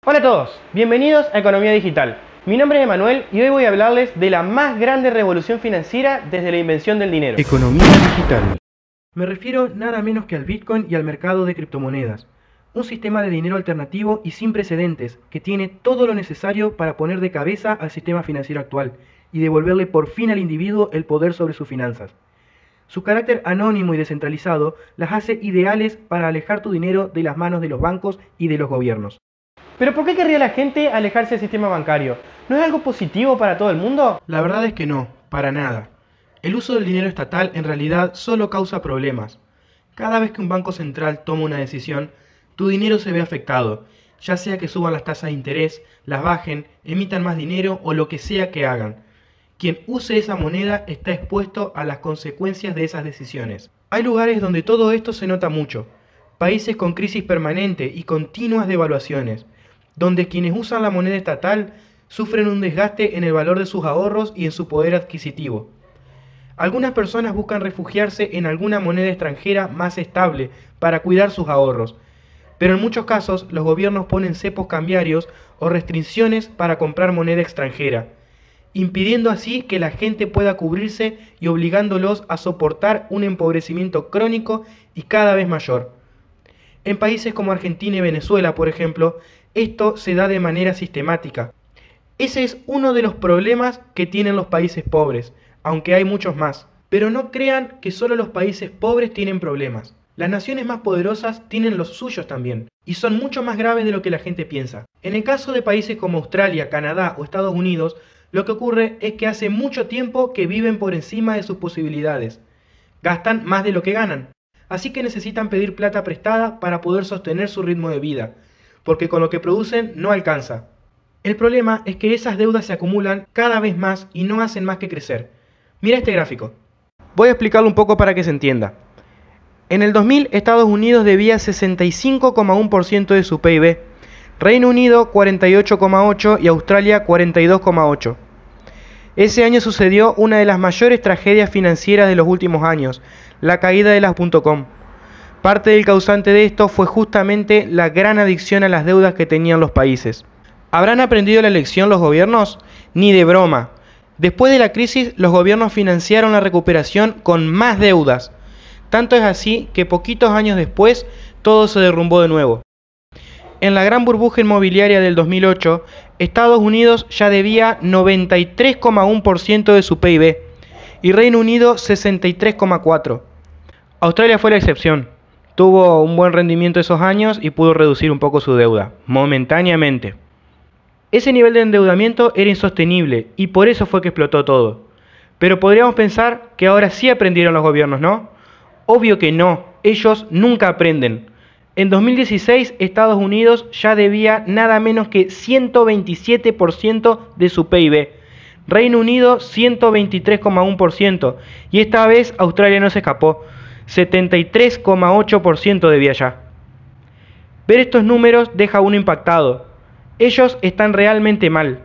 Hola a todos, bienvenidos a Economía Digital. Mi nombre es Emanuel y hoy voy a hablarles de la más grande revolución financiera desde la invención del dinero. Economía digital. Me refiero nada menos que al Bitcoin y al mercado de criptomonedas. Un sistema de dinero alternativo y sin precedentes, que tiene todo lo necesario para poner de cabeza al sistema financiero actual y devolverle por fin al individuo el poder sobre sus finanzas. Su carácter anónimo y descentralizado las hace ideales para alejar tu dinero de las manos de los bancos y de los gobiernos. ¿Pero por qué querría la gente alejarse del sistema bancario? ¿No es algo positivo para todo el mundo? La verdad es que no, para nada. El uso del dinero estatal en realidad solo causa problemas. Cada vez que un banco central toma una decisión, tu dinero se ve afectado, ya sea que suban las tasas de interés, las bajen, emitan más dinero o lo que sea que hagan. Quien use esa moneda está expuesto a las consecuencias de esas decisiones. Hay lugares donde todo esto se nota mucho. Países con crisis permanente y continuas devaluaciones, donde quienes usan la moneda estatal sufren un desgaste en el valor de sus ahorros y en su poder adquisitivo. Algunas personas buscan refugiarse en alguna moneda extranjera más estable para cuidar sus ahorros, pero en muchos casos los gobiernos ponen cepos cambiarios o restricciones para comprar moneda extranjera, impidiendo así que la gente pueda cubrirse y obligándolos a soportar un empobrecimiento crónico y cada vez mayor. En países como Argentina y Venezuela, por ejemplo, esto se da de manera sistemática. Ese es uno de los problemas que tienen los países pobres, aunque hay muchos más. Pero no crean que solo los países pobres tienen problemas. Las naciones más poderosas tienen los suyos también, y son mucho más graves de lo que la gente piensa. En el caso de países como Australia, Canadá o Estados Unidos, lo que ocurre es que hace mucho tiempo que viven por encima de sus posibilidades. Gastan más de lo que ganan. Así que necesitan pedir plata prestada para poder sostener su ritmo de vida, porque con lo que producen no alcanza. El problema es que esas deudas se acumulan cada vez más y no hacen más que crecer. Mira este gráfico. Voy a explicarlo un poco para que se entienda. En el 2000, Estados Unidos debía 65,1% de su PIB, Reino Unido 48,8% y Australia 42,8%. Ese año sucedió una de las mayores tragedias financieras de los últimos años, la caída de las .com. Parte del causante de esto fue justamente la gran adicción a las deudas que tenían los países. ¿Habrán aprendido la lección los gobiernos? Ni de broma. Después de la crisis, los gobiernos financiaron la recuperación con más deudas. Tanto es así que poquitos años después, todo se derrumbó de nuevo. En la gran burbuja inmobiliaria del 2008, Estados Unidos ya debía 93,1% de su PIB y Reino Unido 63,4%. Australia fue la excepción. Tuvo un buen rendimiento esos años y pudo reducir un poco su deuda, momentáneamente. Ese nivel de endeudamiento era insostenible y por eso fue que explotó todo. Pero podríamos pensar que ahora sí aprendieron los gobiernos, ¿no? Obvio que no, ellos nunca aprenden. En 2016, Estados Unidos ya debía nada menos que 127% de su PIB, Reino Unido 123,1% y esta vez Australia no se escapó, 73,8% debía ya. Ver estos números deja a uno impactado. Ellos están realmente mal.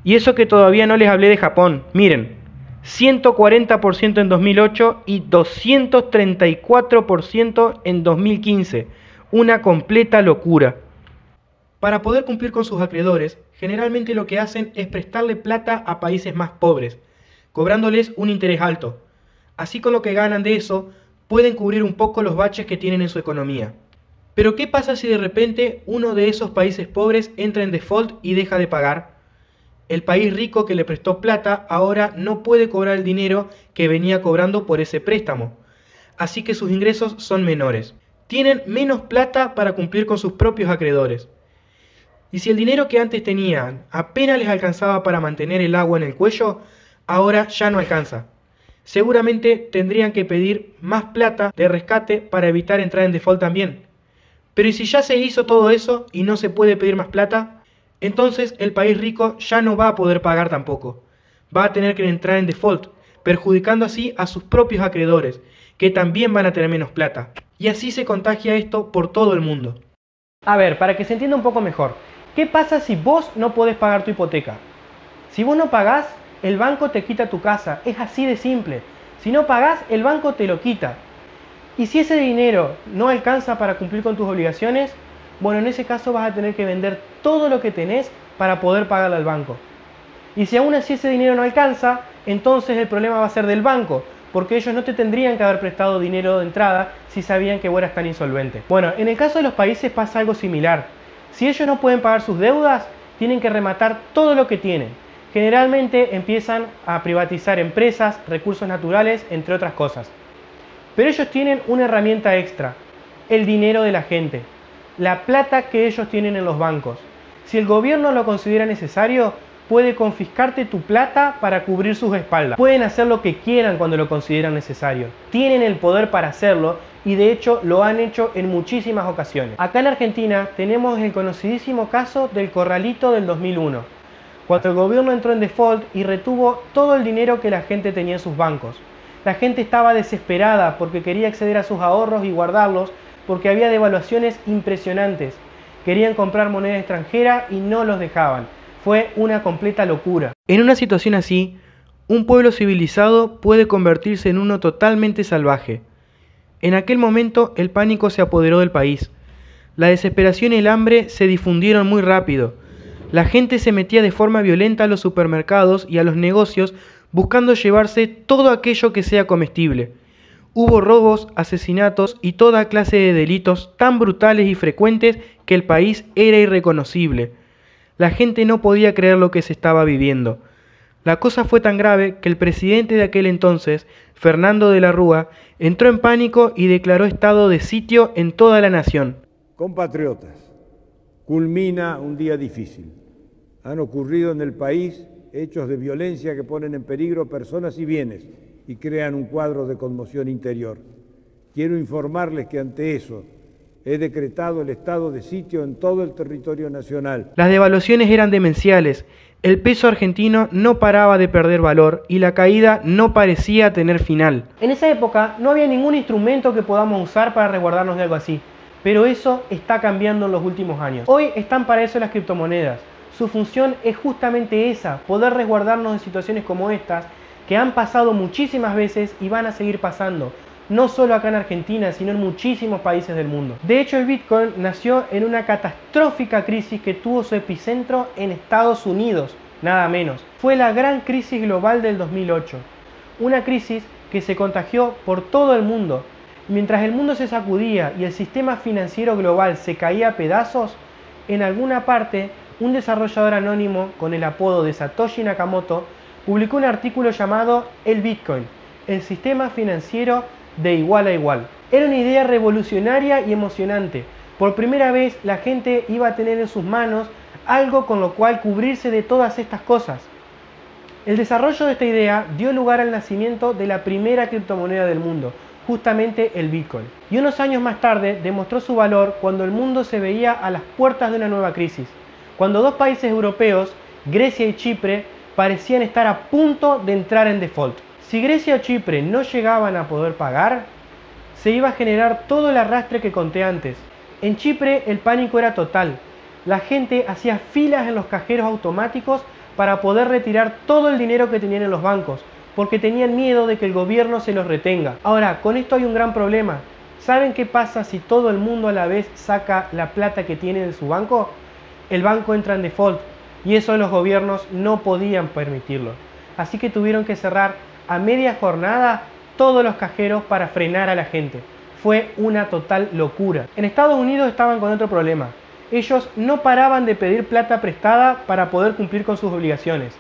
Y eso que todavía no les hablé de Japón. Miren, 140% en 2008 y 234% en 2015. Una completa locura. Para poder cumplir con sus acreedores, generalmente lo que hacen es prestarle plata a países más pobres, cobrándoles un interés alto. Así con lo que ganan de eso, pueden cubrir un poco los baches que tienen en su economía. Pero ¿qué pasa si de repente uno de esos países pobres entra en default y deja de pagar? El país rico que le prestó plata ahora no puede cobrar el dinero que venía cobrando por ese préstamo, así que sus ingresos son menores. Tienen menos plata para cumplir con sus propios acreedores. Y si el dinero que antes tenían apenas les alcanzaba para mantener el agua en el cuello, ahora ya no alcanza. Seguramente tendrían que pedir más plata de rescate para evitar entrar en default también. Pero ¿y si ya se hizo todo eso y no se puede pedir más plata? Entonces el país rico ya no va a poder pagar tampoco. Va a tener que entrar en default, perjudicando así a sus propios acreedores, que también van a tener menos plata. Y así se contagia esto por todo el mundo. A ver, para que se entienda un poco mejor, ¿qué pasa si vos no podés pagar tu hipoteca? Si vos no pagás, el banco te quita tu casa, es así de simple. Si no pagás, el banco te lo quita. Y si ese dinero no alcanza para cumplir con tus obligaciones, Bueno, en ese caso vas a tener que vender todo lo que tenés para poder pagarle al banco. Y si aún así ese dinero no alcanza, entonces el problema va a ser del banco, porque ellos no te tendrían que haber prestado dinero de entrada si sabían que vos eras tan insolvente. Bueno, en el caso de los países pasa algo similar. Si ellos no pueden pagar sus deudas, tienen que rematar todo lo que tienen. Generalmente empiezan a privatizar empresas, recursos naturales, entre otras cosas. Pero ellos tienen una herramienta extra, el dinero de la gente, la plata que ellos tienen en los bancos. Si el gobierno lo considera necesario, puede confiscarte tu plata para cubrir sus espaldas. Pueden hacer lo que quieran cuando lo consideran necesario. Tienen el poder para hacerlo y de hecho lo han hecho en muchísimas ocasiones. Acá en Argentina tenemos el conocidísimo caso del Corralito del 2001, cuando el gobierno entró en default y retuvo todo el dinero que la gente tenía en sus bancos. La gente estaba desesperada porque quería acceder a sus ahorros y guardarlos porque había devaluaciones impresionantes. Querían comprar moneda extranjera y no los dejaban. Fue una completa locura. En una situación así, un pueblo civilizado puede convertirse en uno totalmente salvaje. En aquel momento el pánico se apoderó del país. La desesperación y el hambre se difundieron muy rápido. La gente se metía de forma violenta a los supermercados y a los negocios buscando llevarse todo aquello que sea comestible. Hubo robos, asesinatos y toda clase de delitos tan brutales y frecuentes que el país era irreconocible. La gente no podía creer lo que se estaba viviendo. La cosa fue tan grave que el presidente de aquel entonces, Fernando de la Rúa, entró en pánico y declaró estado de sitio en toda la nación. Compatriotas, culmina un día difícil. Han ocurrido en el país hechos de violencia que ponen en peligro personas y bienes y crean un cuadro de conmoción interior. Quiero informarles que ante eso he decretado el estado de sitio en todo el territorio nacional. Las devaluaciones eran demenciales, el peso argentino no paraba de perder valor y la caída no parecía tener final. En esa época no había ningún instrumento que podamos usar para resguardarnos de algo así, pero eso está cambiando en los últimos años. Hoy están para eso las criptomonedas. Su función es justamente esa, poder resguardarnos de situaciones como estas, que han pasado muchísimas veces y van a seguir pasando. No solo acá en Argentina, sino en muchísimos países del mundo. De hecho, el Bitcoin nació en una catastrófica crisis que tuvo su epicentro en Estados Unidos, nada menos. Fue la gran crisis global del 2008. Una crisis que se contagió por todo el mundo. Mientras el mundo se sacudía y el sistema financiero global se caía a pedazos, en alguna parte, un desarrollador anónimo con el apodo de Satoshi Nakamoto publicó un artículo llamado El Bitcoin, el sistema financiero de igual a igual. Era una idea revolucionaria y emocionante. Por primera vez la gente iba a tener en sus manos algo con lo cual cubrirse de todas estas cosas. El desarrollo de esta idea dio lugar al nacimiento de la primera criptomoneda del mundo, justamente el Bitcoin. Y unos años más tarde demostró su valor cuando el mundo se veía a las puertas de una nueva crisis. Cuando dos países europeos, Grecia y Chipre, parecían estar a punto de entrar en default. Si Grecia o Chipre no llegaban a poder pagar, se iba a generar todo el arrastre que conté antes. En Chipre el pánico era total. La gente hacía filas en los cajeros automáticos para poder retirar todo el dinero que tenían en los bancos, porque tenían miedo de que el gobierno se los retenga. Ahora, con esto hay un gran problema. ¿Saben qué pasa si todo el mundo a la vez saca la plata que tiene de su banco? El banco entra en default y eso los gobiernos no podían permitirlo. Así que tuvieron que cerrar a media jornada todos los cajeros para frenar a la gente. Fue una total locura. En Estados Unidos estaban con otro problema. Ellos no paraban de pedir plata prestada para poder cumplir con sus obligaciones.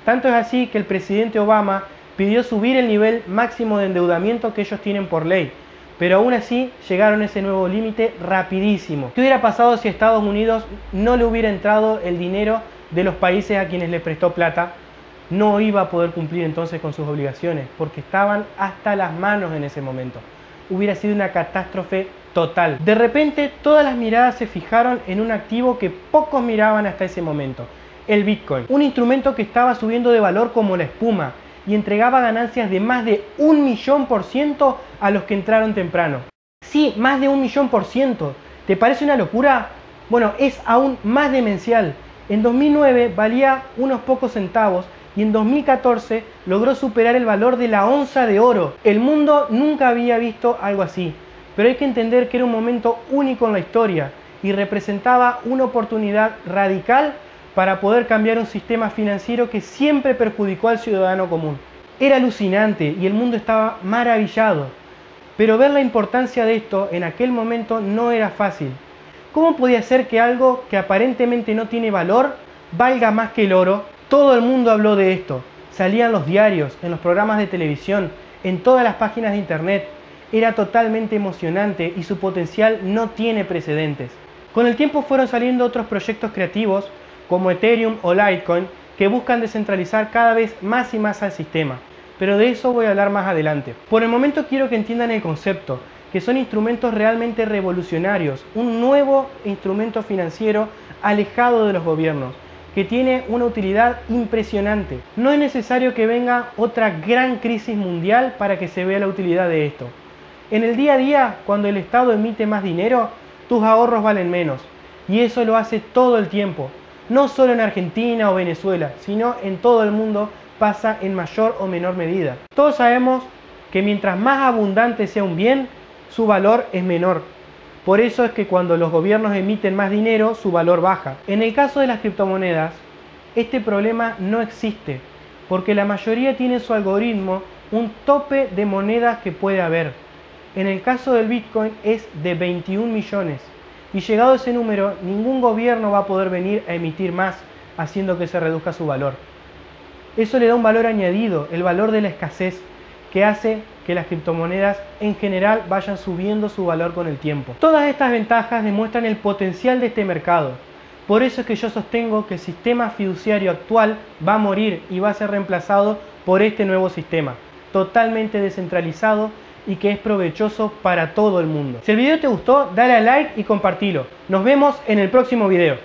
Tanto es así que el presidente Obama pidió subir el nivel máximo de endeudamiento que ellos tienen por ley. Pero aún así llegaron a ese nuevo límite rapidísimo. ¿Qué hubiera pasado si a Estados Unidos no le hubiera entrado el dinero de los países a quienes le prestó plata? No iba a poder cumplir entonces con sus obligaciones porque estaban hasta las manos en ese momento. Hubiera sido una catástrofe total. De repente todas las miradas se fijaron en un activo que pocos miraban hasta ese momento, el Bitcoin. Un instrumento que estaba subiendo de valor como la espuma y entregaba ganancias de más de 1.000.000% a los que entraron temprano. Sí, más de 1.000.000%. ¿Te parece una locura? Bueno, es aún más demencial. En 2009 valía unos pocos centavos y en 2014 logró superar el valor de la onza de oro. El mundo nunca había visto algo así, pero hay que entender que era un momento único en la historia. y representaba una oportunidad radical para poder cambiar un sistema financiero que siempre perjudicó al ciudadano común. Era alucinante y el mundo estaba maravillado, pero ver la importancia de esto en aquel momento no era fácil. ¿Cómo podía ser que algo que aparentemente no tiene valor valga más que el oro? Todo el mundo habló de esto. Salían los diarios, en los programas de televisión, en todas las páginas de internet. Era totalmente emocionante y su potencial no tiene precedentes. Con el tiempo fueron saliendo otros proyectos creativos como Ethereum o Litecoin que buscan descentralizar cada vez más y más al sistema. Pero de eso voy a hablar más adelante. Por el momento quiero que entiendan el concepto, que son instrumentos realmente revolucionarios, un nuevo instrumento financiero alejado de los gobiernos, que tiene una utilidad impresionante. No es necesario que venga otra gran crisis mundial para que se vea la utilidad de esto. En el día a día, cuando el Estado emite más dinero, tus ahorros valen menos. Y eso lo hace todo el tiempo. No solo en Argentina o Venezuela, sino en todo el mundo pasa en mayor o menor medida. Todos sabemos que mientras más abundante sea un bien, su valor es menor. Por eso es que cuando los gobiernos emiten más dinero, su valor baja. En el caso de las criptomonedas, este problema no existe, porque la mayoría tiene en su algoritmo un tope de monedas que puede haber. En el caso del Bitcoin es de 21 millones. Y llegado a ese número, ningún gobierno va a poder venir a emitir más, haciendo que se reduzca su valor. Eso le da un valor añadido, el valor de la escasez, que hace que las criptomonedas en general vayan subiendo su valor con el tiempo. Todas estas ventajas demuestran el potencial de este mercado. Por eso es que yo sostengo que el sistema fiduciario actual va a morir y va a ser reemplazado por este nuevo sistema, totalmente descentralizado y que es provechoso para todo el mundo. Si el video te gustó, dale a like y compartilo. Nos vemos en el próximo video.